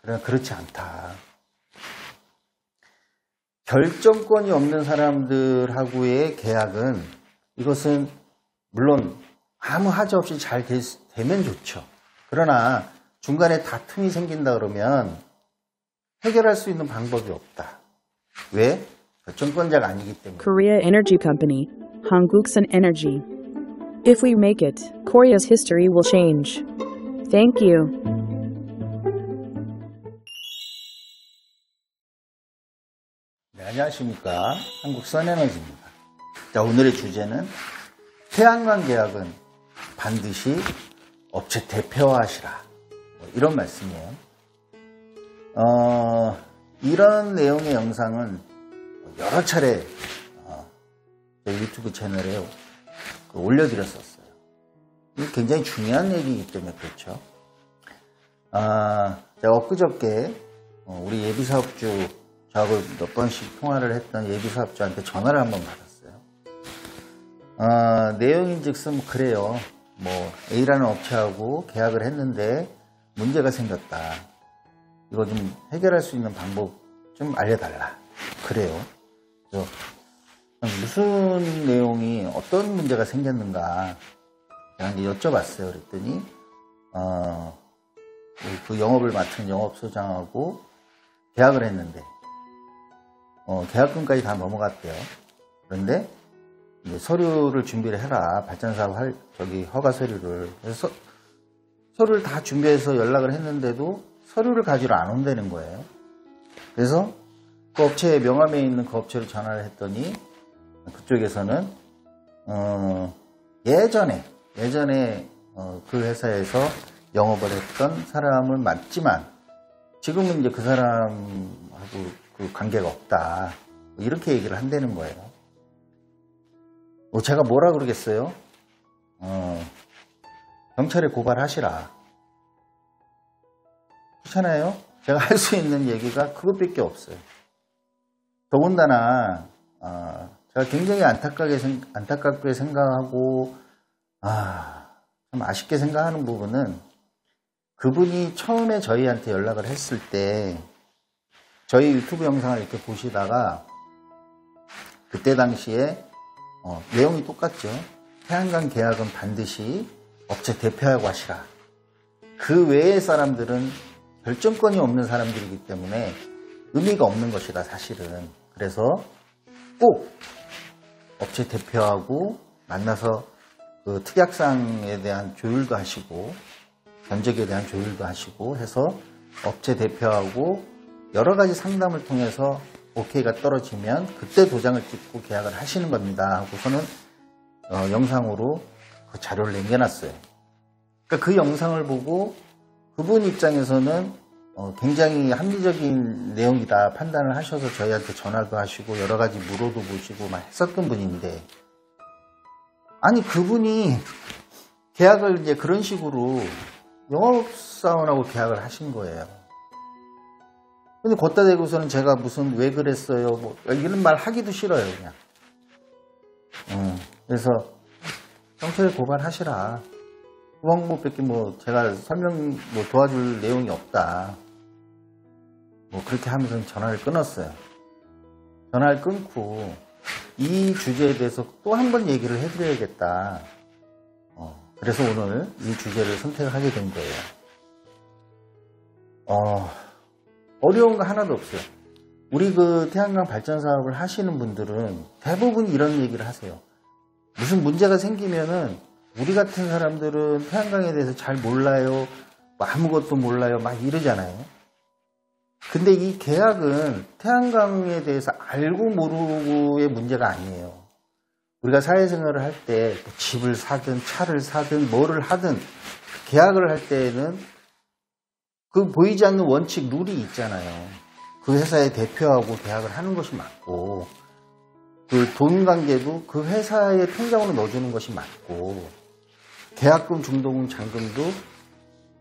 그러나 그렇지 않다. 결정권이 없는 사람들하고의 계약은 이것은 물론 아무 하자 없이 잘 되면 좋죠. 그러나 중간에 다툼이 생긴다 그러면 해결할 수 있는 방법이 없다. 왜? 결정권자가 아니기 때문에. Korea Energy Company, Hanguksan Energy. If we make it, Korea's history will change. Thank you. 네, 안녕하십니까. 한국선에너지입니다. 자, 오늘의 주제는 태양광 계약은 반드시 업체 대표화하시라. 이런 말씀이에요. 이런 내용의 영상은 여러 차례 제 유튜브 채널에 올려드렸었어요. 이게 굉장히 중요한 얘기이기 때문에 그렇죠. 제가 엊그저께 우리 예비사업주, 저하고 몇 번씩 통화를 했던 예비사업주한테 전화를 한번 받았어요. 내용인즉슨 그래요. 뭐 A라는 업체하고 계약을 했는데 문제가 생겼다. 이거 좀 해결할 수 있는 방법 좀 알려달라. 그래요. 그래서 무슨 내용이 어떤 문제가 생겼는가 제가 이제 여쭤봤어요. 그랬더니 그 영업을 맡은 영업소장하고 계약을 했는데 계약금까지 다 넘어갔대요. 그런데 이제 서류를 준비를 해라. 발전사업 허가 서류를. 그래서 서류를 다 준비해서 연락을 했는데도 서류를 가지러 안 온다는 거예요. 그래서 그 업체에 명함에 있는 그 업체로 전화를 했더니 그쪽에서는 예전에 그 회사에서 영업을 했던 사람은 맞지만 지금은 이제 그 사람하고 그 관계가 없다. 이렇게 얘기를 한다는 거예요. 제가 뭐라 그러겠어요? 경찰에 고발하시라. 그렇잖아요? 제가 할 수 있는 얘기가 그것밖에 없어요. 더군다나 제가 굉장히 안타깝게 생각하고 좀 아쉽게 생각하는 부분은 그분이 처음에 저희한테 연락을 했을 때 저희 유튜브 영상을 이렇게 보시다가 그때 당시에 내용이 똑같죠. 태양광 계약은 반드시 업체 대표하고 하시라. 그 외의 사람들은 결정권이 없는 사람들이기 때문에 의미가 없는 것이다, 사실은. 그래서 꼭 업체 대표하고 만나서 그 특약사항에 대한 조율도 하시고 견적에 대한 조율도 하시고 해서 업체 대표하고 여러 가지 상담을 통해서 오케이가 떨어지면 그때 도장을 찍고 계약을 하시는 겁니다 하고서는 영상으로 그 자료를 남겨놨어요. 그러니까 그 영상을 보고 그분 입장에서는 굉장히 합리적인 내용이다 판단을 하셔서 저희한테 전화도 하시고 여러 가지 물어도 보시고 막 했었던 분인데, 아니 그분이 계약을 이제 그런 식으로 영업사원하고 계약을 하신 거예요. 근데 걷다 대고서는 제가 무슨 왜 그랬어요 뭐 이런 말 하기도 싫어요 그냥. 그래서 경찰에 고발하시라. 그 방법밖에 뭐 제가 도와줄 내용이 없다. 뭐 그렇게 하면서 전화를 끊었어요. 전화를 끊고 이 주제에 대해서 또 한 번 얘기를 해드려야겠다. 그래서 오늘 이 주제를 선택하게 된 거예요. 어려운 거 하나도 없어요. 우리 그 태양광 발전 사업을 하시는 분들은 대부분 이런 얘기를 하세요. 무슨 문제가 생기면은 우리 같은 사람들은 태양광에 대해서 잘 몰라요. 뭐 아무것도 몰라요. 막 이러잖아요. 근데 이 계약은 태양광에 대해서 알고 모르고의 문제가 아니에요. 우리가 사회생활을 할 때 집을 사든 차를 사든 뭐를 하든 계약을 할 때에는 그 보이지 않는 원칙, 룰이 있잖아요. 그 회사의 대표하고 계약을 하는 것이 맞고 그 돈 관계도 그 회사의 통장으로 넣어주는 것이 맞고 계약금, 중도금, 잔금도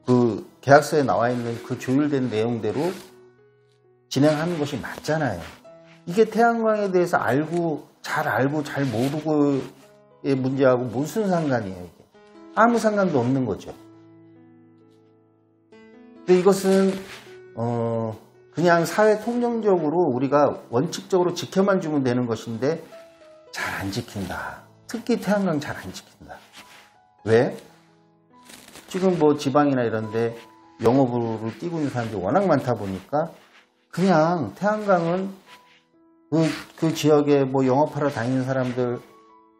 그 계약서에 나와 있는 그 조율된 내용대로 진행하는 것이 맞잖아요. 이게 태양광에 대해서 잘 알고 잘 모르고의 문제하고 무슨 상관이에요, 이게? 아무 상관도 없는 거죠. 근데 이것은 그냥 사회 통념적으로 우리가 원칙적으로 지켜만 주면 되는 것인데 잘 안 지킨다. 특히 태양광 잘 안 지킨다. 왜? 지금 뭐 지방이나 이런데 영업으로 뛰고 있는 사람들이 워낙 많다 보니까 그냥 태양광은 그 지역에 뭐 영업하러 다니는 사람들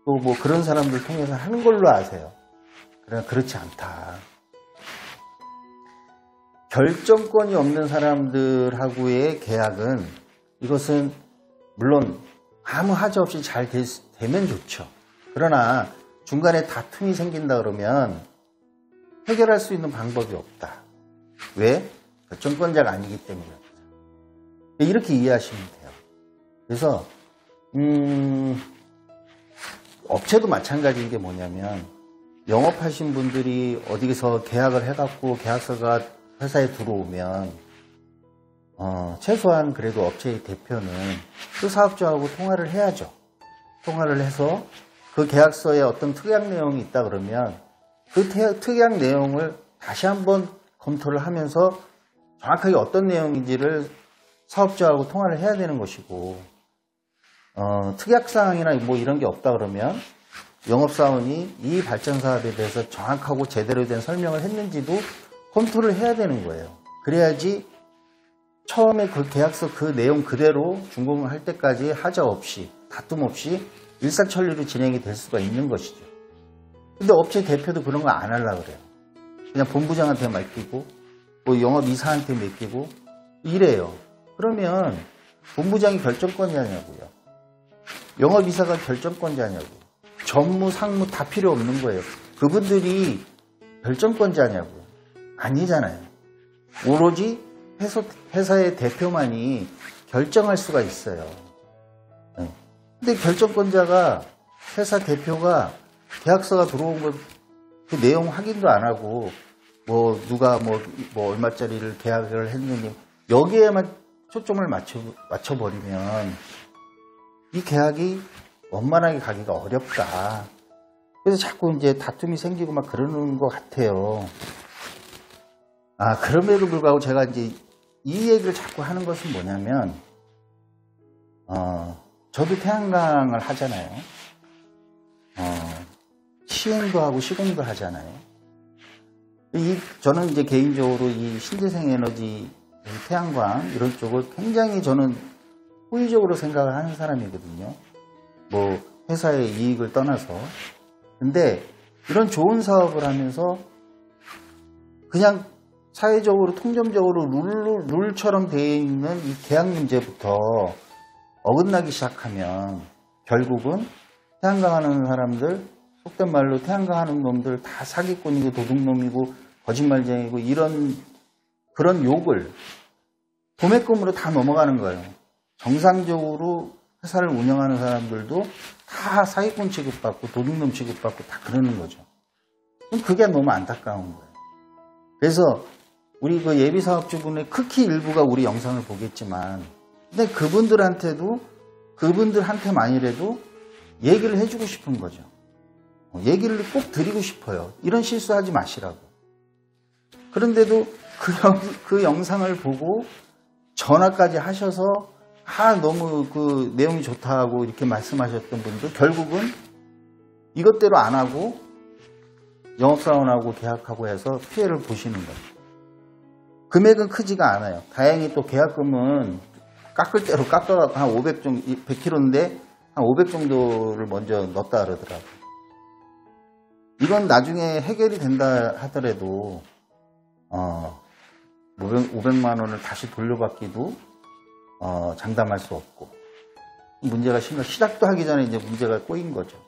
또 뭐 그런 사람들 통해서 하는 걸로 아세요. 그러나 그렇지 않다. 결정권이 없는 사람들하고의 계약은 이것은 물론 아무 하자 없이 잘 되면 좋죠. 그러나 중간에 다툼이 생긴다 그러면 해결할 수 있는 방법이 없다. 왜? 결정권자가 아니기 때문이다. 이렇게 이해하시면 돼요. 그래서 업체도 마찬가지인 게 뭐냐면 영업하신 분들이 어디서 계약을 해갖고 계약서가 회사에 들어오면 최소한 그래도 업체의 대표는 그 사업자하고 통화를 해야죠. 통화를 해서 그 계약서에 어떤 특약 내용이 있다 그러면 그 특약 내용을 다시 한번 검토를 하면서 정확하게 어떤 내용인지를 사업자하고 통화를 해야 되는 것이고 특약사항이나 뭐 이런 게 없다 그러면 영업사원이 이 발전 사업에 대해서 정확하고 제대로 된 설명을 했는지도 검토를 해야 되는 거예요. 그래야지 처음에 그 계약서 그 내용 그대로 준공을 할 때까지 하자 없이 다툼 없이 일사천리로 진행이 될 수가 있는 것이죠. 근데 업체 대표도 그런 거 안 하려고 그래요. 그냥 본부장한테 맡기고 뭐 영업이사한테 맡기고 이래요. 그러면 본부장이 결정권자냐고요. 영업이사가 결정권자냐고. 전무, 상무 다 필요 없는 거예요. 그분들이 결정권자냐고요. 아니잖아요. 오로지 회사의 대표만이 결정할 수가 있어요. 근데 결정권자가 회사 대표가 계약서가 들어온 거 그 내용 확인도 안 하고 뭐 누가 뭐 얼마짜리를 계약을 했느니 여기에만 초점을 맞춰버리면 이 계약이 원만하게 가기가 어렵다. 그래서 자꾸 이제 다툼이 생기고 막 그러는 것 같아요. 그럼에도 불구하고 제가 이제 이 얘기를 자꾸 하는 것은 뭐냐면, 저도 태양광을 하잖아요. 시행도 하고 시공도 하잖아요. 저는 이제 개인적으로 이 신재생 에너지, 태양광 이런 쪽을 굉장히 저는 호의적으로 생각을 하는 사람이거든요. 뭐 회사의 이익을 떠나서. 근데 이런 좋은 사업을 하면서 그냥 사회적으로 통념적으로 룰처럼 되어 있는 이 계약 문제부터 어긋나기 시작하면 결국은 태양광 하는 사람들, 속된 말로 태양광 하는 놈들 다 사기꾼이고 도둑놈이고 거짓말쟁이고 그런 욕을 도매금으로 다 넘어가는 거예요. 정상적으로 회사를 운영하는 사람들도 다 사기꾼 취급받고 도둑놈 취급받고 다 그러는 거죠. 그게 너무 안타까운 거예요. 그래서 우리 그 예비사업주분의 극히 일부가 우리 영상을 보겠지만 근데 그분들한테만이라도 얘기를 해주고 싶은 거죠. 얘기를 꼭 드리고 싶어요. 이런 실수하지 마시라고. 그런데도 그 영상을 보고 전화까지 하셔서 너무 그 내용이 좋다고 이렇게 말씀하셨던 분들 결국은 이것대로 안 하고 영업사원하고 계약하고 해서 피해를 보시는 거예요. 금액은 크지가 않아요. 다행히 또 계약금은 깎을 대로 깎아갖고 한 500 정도, 100kg인데 한 500 정도를 먼저 넣었다 그러더라고요. 이건 나중에 해결이 된다 하더라도 500만 원을 다시 돌려받기도 장담할 수 없고 문제가 시작도 하기 전에 이제 문제가 꼬인 거죠.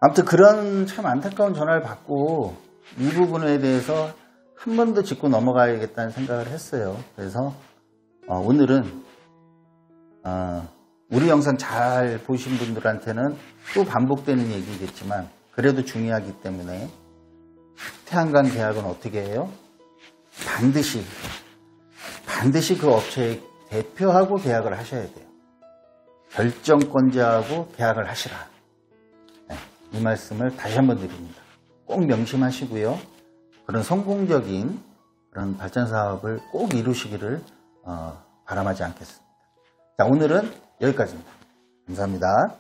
아무튼 그런 참 안타까운 전화를 받고 이 부분에 대해서 한 번 더 짚고 넘어가야겠다는 생각을 했어요. 그래서 오늘은 우리 영상 잘 보신 분들한테는 또 반복되는 얘기겠지만 그래도 중요하기 때문에 태양광 계약은 어떻게 해요? 반드시 그 업체의 대표하고 계약을 하셔야 돼요. 결정권자하고 계약을 하시라. 이 말씀을 다시 한번 드립니다. 꼭 명심하시고요. 그런 성공적인 그런 발전 사업을 꼭 이루시기를 바람하지 않겠습니다. 자, 오늘은 여기까지입니다. 감사합니다.